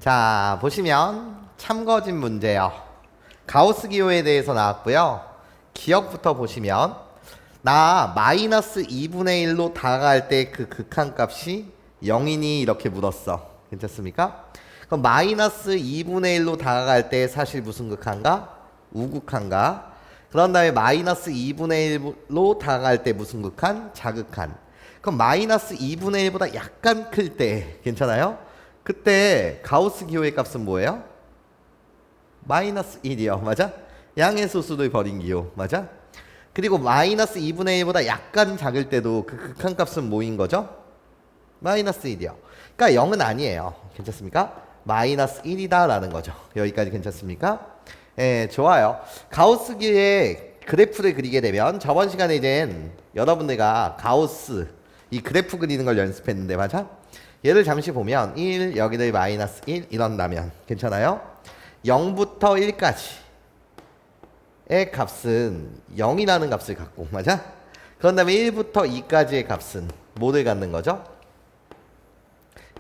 자, 보시면 참거진 문제요. 가우스 기호에 대해서 나왔고요. 기억부터 보시면 나 마이너스 2분의 1로 다가갈 때 그 극한값이 0이니 이렇게 물었어. 괜찮습니까? 그럼 마이너스 2분의 1로 다가갈 때 사실 무슨 극한가? 우극한가? 그런 다음에 마이너스 2분의 1로 다가갈 때 무슨 극한? 자극한. 그럼 마이너스 2분의 1보다 약간 클 때 괜찮아요? 그때 가우스 기호의 값은 뭐예요? 마이너스 1이요. 맞아? 양의 소수를 버린 기호. 맞아? 그리고 마이너스 2분의 1보다 약간 작을 때도 그 극한값은 뭐인 거죠? 마이너스 1이요. 그러니까 0은 아니에요. 괜찮습니까? 마이너스 1이다 라는 거죠. 여기까지 괜찮습니까? 예, 좋아요. 가우스 기호의 그래프를 그리게 되면 저번 시간에 이젠 여러분들과 가우스 이 그래프 그리는 걸 연습했는데 맞아? 얘를 잠시 보면 1, 여기를 마이너스 1 이런다면 괜찮아요? 0부터 1까지의 값은 0이라는 값을 갖고 맞아? 그런 다음에 1부터 2까지의 값은 뭐를 갖는 거죠?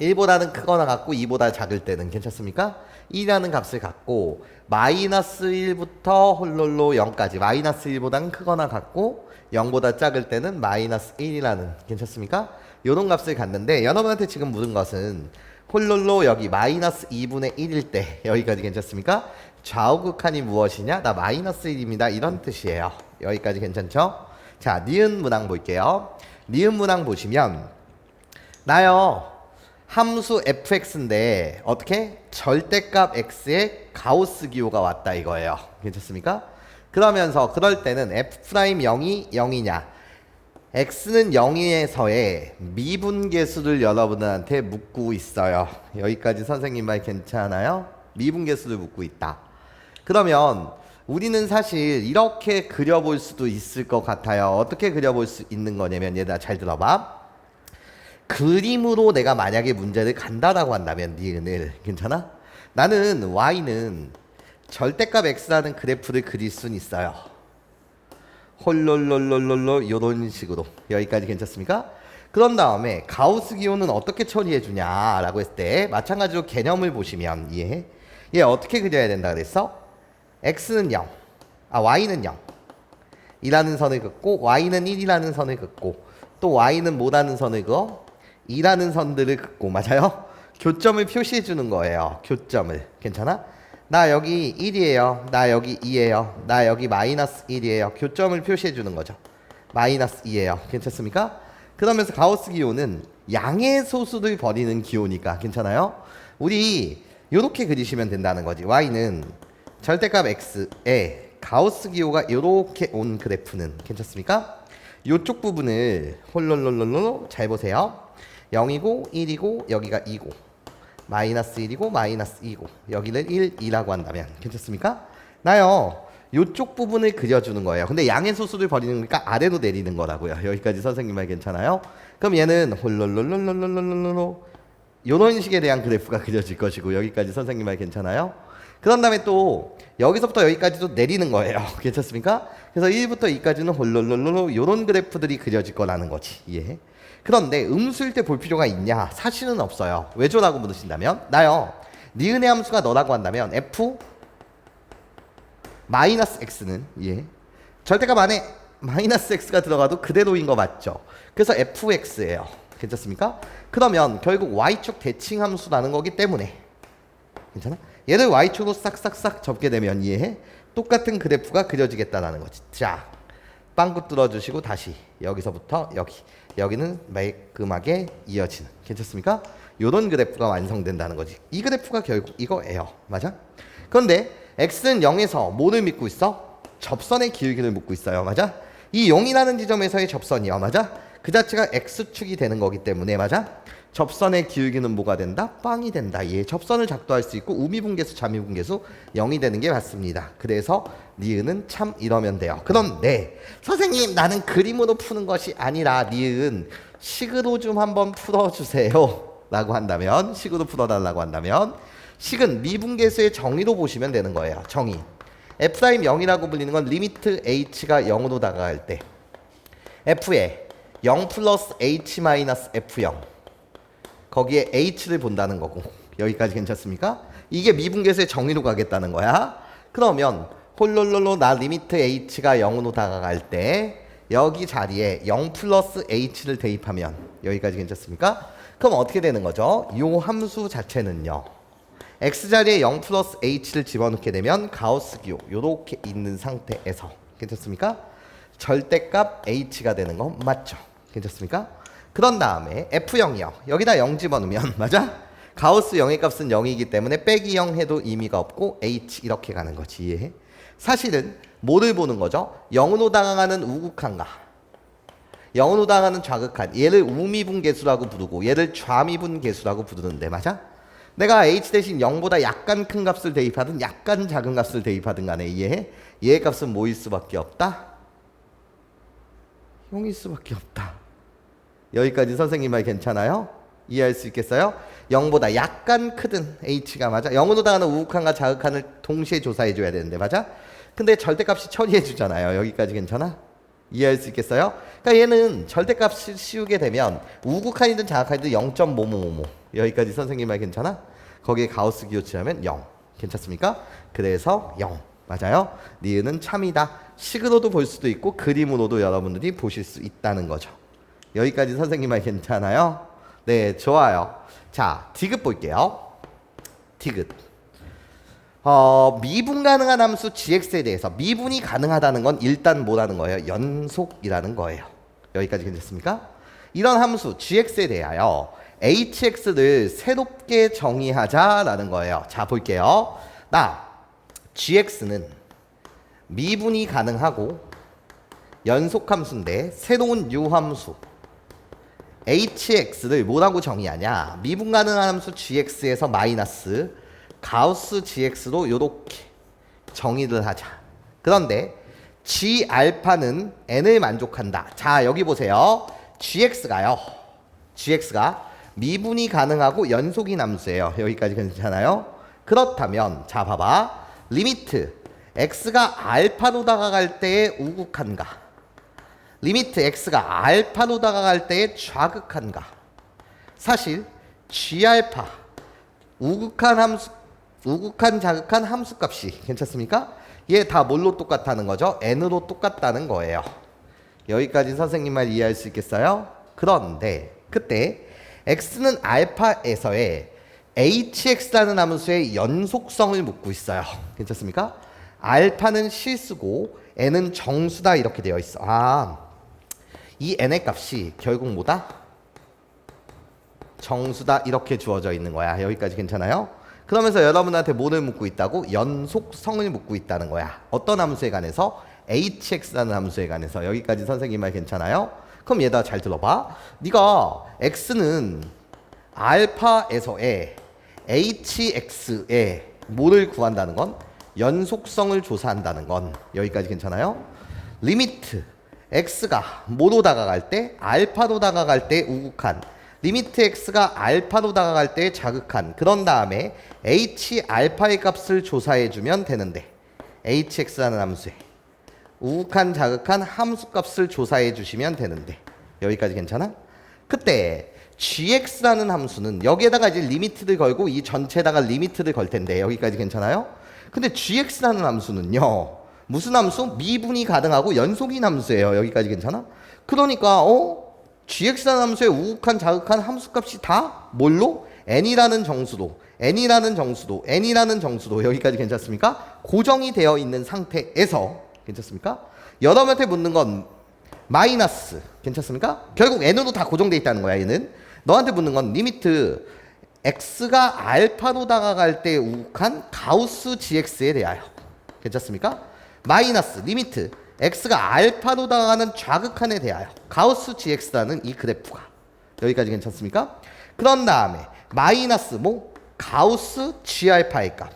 1보다는 크거나 같고 2보다 작을 때는 괜찮습니까? 1이라는 값을 갖고 마이너스 1부터 홀롤로 0까지 마이너스 1보다는 크거나 같고 0보다 작을 때는 마이너스 1이라는 괜찮습니까? 요런 값을 갖는데 여러분한테 지금 물은 것은 홀롤로 여기 마이너스 2분의 1일 때 여기까지 괜찮습니까? 좌우극한이 무엇이냐? 나 마이너스 1입니다. 이런 뜻이에요. 여기까지 괜찮죠? 자, 니은 문항 볼게요. 니은 문항 보시면 나요 함수 fx인데 어떻게? 절대값 x에 가우스 기호가 왔다 이거예요. 괜찮습니까? 그러면서 그럴 때는 f'0이 0이냐 x는 0에서의 미분계수를 여러분들한테 묻고 있어요. 여기까지 선생님 말 괜찮아요? 미분계수를 묻고 있다. 그러면 우리는 사실 이렇게 그려볼 수도 있을 것 같아요. 어떻게 그려볼 수 있는 거냐면 얘들아 잘 들어봐. 그림으로 내가 만약에 문제를 간다라고 한다면 니은을 괜찮아? 나는 y는 절대값 x라는 그래프를 그릴 수는 있어요. 홀롤롤롤롤롤 요런 식으로 여기까지 괜찮습니까? 그런 다음에 가우스 기호는 어떻게 처리해 주냐라고 했을 때 마찬가지로 개념을 보시면 얘 어떻게 그려야 된다 그랬어? x는 0, y는 0 이라는 선을 긋고 y는 1이라는 선을 긋고 또 y는 뭐라는 선을 그어? 2라는 선들을 긋고 맞아요? 교점을 표시해 주는 거예요. 교점을 괜찮아? 나 여기 1이에요. 나 여기 2예요. 나 여기 마이너스 1이에요. 교점을 표시해 주는 거죠. 마이너스 2예요. 괜찮습니까? 그러면서 가우스 기호는 양의 소수를 버리는 기호니까 괜찮아요? 우리 이렇게 그리시면 된다는 거지. y는 절대값 x에 가우스 기호가 이렇게 온 그래프는 괜찮습니까? 이쪽 부분을 홀롤롤롤로 잘 보세요. 0이고 1이고 여기가 2고 마이너스 1이고 마이너스 2고 여기는 1, 2라고 한다면 괜찮습니까? 나요 요쪽 부분을 그려주는 거예요. 근데 양의 소수를 버리는 거니까 아래로 내리는 거라고요. 여기까지 선생님 말 괜찮아요? 그럼 얘는 홀롤롤롤롤롤롤롤 요런 식에 대한 그래프가 그려질 것이고 여기까지 선생님 말 괜찮아요? 그런 다음에 또 여기서부터 여기까지도 내리는 거예요. 괜찮습니까? 그래서 1부터 2까지는 홀롤롤롤 요런 그래프들이 그려질 거라는 거지. 예. 그런데 음수일 때 볼 필요가 있냐? 사실은 없어요. 왜죠라고 물으신다면 나요 니은의 함수가 너라고 한다면 f 마이너스 x는 절대값 안에 마이너스 x가 들어가도 그대로인 거 맞죠? 그래서 fx예요. 괜찮습니까? 그러면 결국 y축 대칭 함수라는 거기 때문에 괜찮아? 얘를 y축으로 싹싹싹 접게 되면 똑같은 그래프가 그려지겠다라는 거지. 자, 빵꾸 뚫어주시고 다시 여기서부터 여기는 매끈하게 이어지는 괜찮습니까? 요런 그래프가 완성된다는 거지. 이 그래프가 결국 이거예요. 맞아? 그런데 x는 0에서 뭐를 믿고 있어? 접선의 기울기를 묻고 있어요. 맞아? 이 0이라는 지점에서의 접선이요. 맞아? 그 자체가 x축이 되는 거기 때문에 맞아? 접선의 기울기는 뭐가 된다? 빵이 된다. 접선을 작도할 수 있고 우미분계수, 자미분계수 0이 되는 게 맞습니다. 그래서 니은은 참 이러면 돼요. 그런데 선생님 나는 그림으로 푸는 것이 아니라 니은 식으로 좀 한번 풀어주세요 라고 한다면 식으로 풀어달라고 한다면 식은 미분계수의 정의로 보시면 되는 거예요. 정의 f'0이라고 불리는 건 리미트 h가 0으로 다가갈 때 f에 0 플러스 h 마이너스 f0 거기에 h를 본다는 거고. 여기까지 괜찮습니까? 이게 미분계수의 정의로 가겠다는 거야. 그러면 홀롤롤로 나 리미트 h가 0으로 다가갈 때 여기 자리에 0 플러스 h를 대입하면 여기까지 괜찮습니까? 그럼 어떻게 되는 거죠? 요 함수 자체는요, x자리에 0 플러스 h를 집어넣게 되면 가우스 기호 요렇게 있는 상태에서 괜찮습니까? 절대값 h가 되는 거 맞죠? 괜찮습니까? 그런 다음에 f0이요. 여기다 0 집어넣으면 맞아? 가우스 0의 값은 0이기 때문에 빼기 0 해도 의미가 없고 h 이렇게 가는 거지. 이해해? 사실은 뭐를 보는 거죠? 0으로 다가가는 우극한가, 0으로 다가가는 좌극한, 얘를 우미분계수라고 부르고 얘를 좌미분계수라고 부르는데 맞아? 내가 h 대신 0보다 약간 큰 값을 대입하든 약간 작은 값을 대입하든 간에 이해해? 얘의 값은 뭐일 수밖에 없다? 0일 수밖에 없다. 여기까지 선생님 말 괜찮아요? 이해할 수 있겠어요? 0보다 약간 크든 h가 맞아? 0으로 다가가는 우극한과 자극한을 동시에 조사해 줘야 되는데 맞아? 근데 절대값이 처리해 주잖아요. 여기까지 괜찮아? 이해할 수 있겠어요? 그러니까 얘는 절대값을 씌우게 되면 우극한이든 자극한이든 0.뭐뭐뭐뭐. 여기까지 선생님 말 괜찮아? 거기에 가우스 기호 칠하면 0. 괜찮습니까? 그래서 0. 맞아요? 니은은 참이다. 식으로도 볼 수도 있고 그림으로도 여러분들이 보실 수 있다는 거죠. 여기까지 선생님 말 괜찮아요? 네, 좋아요. 자, 디귿 볼게요. 디귿. 미분 가능한 함수 gx에 대해서 미분이 가능하다는 건 일단 뭐라는 거예요? 연속이라는 거예요. 여기까지 괜찮습니까? 이런 함수 gx에 대하여 hx를 새롭게 정의하자라는 거예요. 자, 볼게요. gx는 미분이 가능하고 연속함수인데 새로운 유함수 hx를 뭐라고 정의하냐? 미분 가능한 함수 gx에서 마이너스 가우스 gx로 요렇게 정의를 하자. 그런데 g 알파는 n을 만족한다. 자, 여기 보세요. gx가 미분이 가능하고 연속인 함수예요. 여기까지 괜찮아요? 그렇다면 자, 봐봐. 리미트 x가 알파로 다가갈 때의 우극한가, 리미트 x가 알파로 다가갈 때의 좌극한가. 사실 g알파 우극한 자극한 함수값이 괜찮습니까? 얘 다 뭘로 똑같다는 거죠? n으로 똑같다는 거예요. 여기까지 선생님 말 이해할 수 있겠어요? 그런데 그때 x는 알파에서의 hx라는 함수의 연속성을 묻고 있어요. 괜찮습니까? 알파는 실수고 n은 정수다 이렇게 되어 있어. 이 n의 값이 결국 뭐다? 정수다 이렇게 주어져 있는 거야. 여기까지 괜찮아요? 그러면서 여러분한테 뭐를 묻고 있다고? 연속성을 묻고 있다는 거야. 어떤 함수에 관해서? hx라는 함수에 관해서. 여기까지 선생님 말 괜찮아요? 그럼 얘들아 잘 들어봐. 네가 x는 알파에서의 hx의 뭐를 구한다는 건? 연속성을 조사한다는 건. 여기까지 괜찮아요? 리미트 x가 뭐로 다가갈 때? 알파로 다가갈 때 우극한, 리미트 x가 알파로 다가갈 때 자극한. 그런 다음에 h 알파의 값을 조사해주면 되는데 hx라는 함수에 우극한 자극한 함수 값을 조사해주시면 되는데 여기까지 괜찮아? 그때 gx라는 함수는 여기에다가 이제 리미트를 걸고 이 전체에다가 리미트를 걸 텐데 여기까지 괜찮아요? 근데 gx라는 함수는요, 무슨 함수? 미분이 가능하고 연속인 함수예요. 여기까지 괜찮아? 그러니까 gx라는 함수의 우극한 자극한 함수값이 다 뭘로? n이라는 정수로 여기까지 괜찮습니까? 고정이 되어 있는 상태에서 괜찮습니까? 여러분한테 묻는 건 마이너스 괜찮습니까? 결국 n으로 다 고정되어 있다는 거야. 얘는 너한테 묻는 건 리미트 x가 알파로 다가갈 때 우극한 가우스 gx에 대하여 괜찮습니까? 마이너스 리미트 x가 알파로 다가가는 좌극한에 대하여 가우스 gx라는 이 그래프가. 여기까지 괜찮습니까? 그런 다음에 마이너스 가우스 g알파의 값.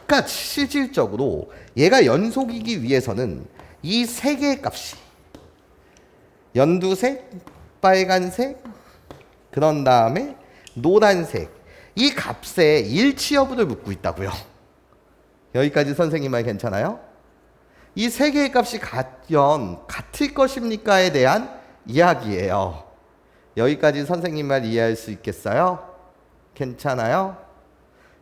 그러니까 실질적으로 얘가 연속이기 위해서는 이 세 개의 값이 연두색, 빨간색, 그런 다음에 노란색, 이 값의 일치 여부를 묻고 있다고요. 여기까지 선생님 말 괜찮아요? 이 세 개의 값이 과연 같을 것입니까에 대한 이야기예요. 여기까지 선생님 말 이해할 수 있겠어요? 괜찮아요?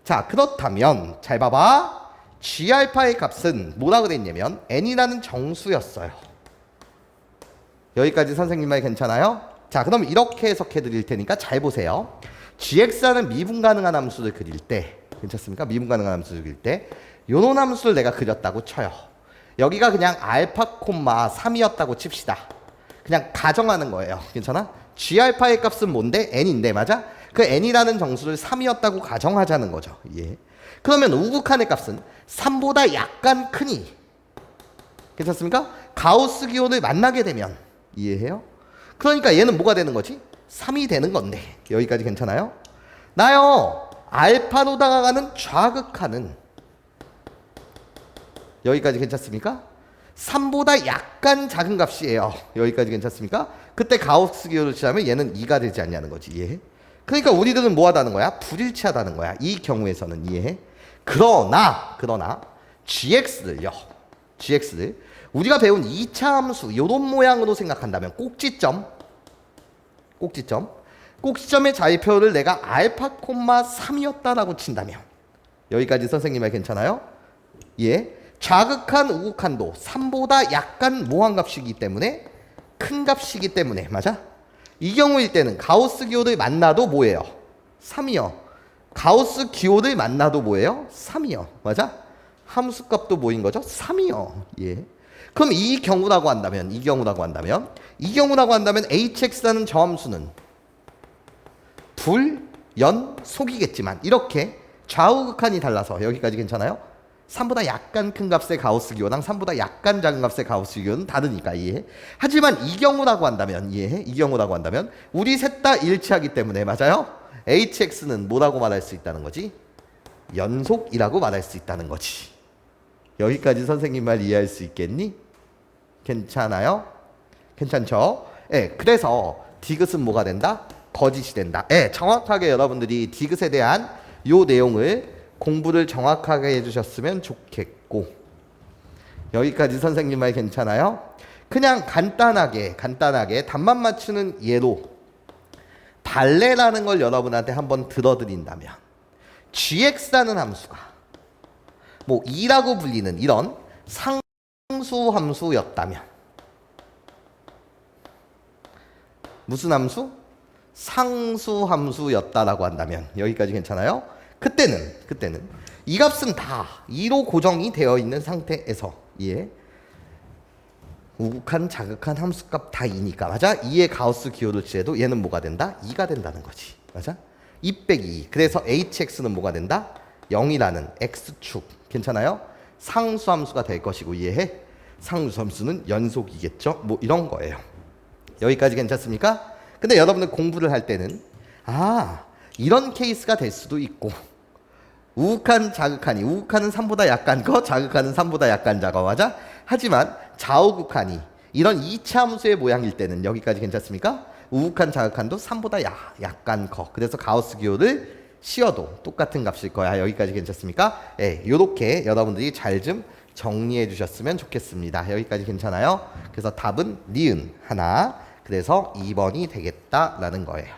자, 그렇다면 잘 봐봐. G알파의 값은 뭐라 그랬냐면 n이라는 정수였어요. 여기까지 선생님 말 괜찮아요? 자, 그럼 이렇게 해석해 드릴 테니까 잘 보세요. gx라는 미분 가능한 함수를 그릴 때, 괜찮습니까? 미분 가능한 함수를 그릴 때 요런 함수를 내가 그렸다고 쳐요. 여기가 그냥 알파 콤마 3이었다고 칩시다. 그냥 가정하는 거예요. 괜찮아? g알파의 값은 뭔데? n인데, 맞아? 그 n이라는 정수를 3이었다고 가정하자는 거죠. 예. 그러면 우극한의 값은 3보다 약간 크니, 괜찮습니까? 가우스 기호를 만나게 되면, 이해해요? 그러니까 얘는 뭐가 되는 거지? 3이 되는 건데. 여기까지 괜찮아요? 나요, 알파로 다가가는 좌극한은, 여기까지 괜찮습니까? 3보다 약간 작은 값이에요. 여기까지 괜찮습니까? 그때 가우스 기호를 취하면 얘는 2가 되지 않냐는 거지. 이해해? 그러니까 우리들은 뭐하다는 거야? 불일치하다는 거야. 이 경우에서는. 이해해? 그러나 gx를 우리가 배운 2차 함수 요런 모양으로 생각한다면 꼭지점의 좌표를 내가 알파 콤마 3이었다라고 친다면, 여기까지 선생님 말 괜찮아요? 예. 좌극한 우극한도 3보다 약간 뭐한 값이기 때문에, 큰 값이기 때문에, 맞아? 이 경우일 때는 가우스 기호를 만나도 뭐예요? 3이요. 가우스 기호를 만나도 뭐예요? 3이요. 맞아? 함수값도 뭐인 거죠? 3이요. 예. 그럼 이 경우라고 한다면 hx라는 저 함수는 불연속이겠지만 이렇게 좌우극한이 달라서, 여기까지 괜찮아요? 3보다 약간 큰 값의 가우스 기호랑 3보다 약간 작은 값의 가우스 기호는 다르니까, 이해해? 하지만 이 경우라고 한다면, 이해해? 이 경우라고 한다면 우리 셋 다 일치하기 때문에, 맞아요? hx는 뭐라고 말할 수 있다는 거지? 연속이라고 말할 수 있다는 거지. 여기까지 선생님 말 이해할 수 있겠니? 괜찮아요? 괜찮죠? 예, 그래서 디귿은 뭐가 된다? 거짓이 된다. 예, 정확하게 여러분들이 디귿에 대한 요 내용을 공부를 정확하게 해주셨으면 좋겠고, 여기까지 선생님 말 괜찮아요? 그냥 간단하게 답만 맞추는 예로 발레라는 걸 여러분한테 한번 들어드린다면, gx라는 함수가 뭐 2라고 불리는 이런 상수 함수였다면, 무슨 함수? 상수 함수였다라고 한다면, 여기까지 괜찮아요? 그때는 이 값은 다 2로 고정이 되어 있는 상태에서, 예, 우극한 자극한 함수값 다 2니까, 맞아? 2의 가우스 기호를 취해도 얘는 뭐가 된다? 2가 된다는 거지. 맞아? 2 빼기 2. 그래서 hx는 뭐가 된다? 0이라는 x축. 괜찮아요? 상수함수가 될 것이고, 이해해? 상수함수는 연속이겠죠? 뭐 이런 거예요. 여기까지 괜찮습니까? 근데 여러분들 공부를 할 때는 이런 케이스가 될 수도 있고, 우극한 자극한이, 우극한은 3보다 약간 커, 자극한은 3보다 약간 작아, 맞아? 하지만 좌우극한이 이런 2차 함수의 모양일 때는, 여기까지 괜찮습니까? 우극한 자극한도 3보다 약간 커. 그래서 가우스 기호를 씌워도 똑같은 값일 거야. 여기까지 괜찮습니까? 예, 요렇게 여러분들이 잘 좀 정리해 주셨으면 좋겠습니다. 여기까지 괜찮아요? 그래서 답은 니은 하나, 그래서 2번이 되겠다라는 거예요.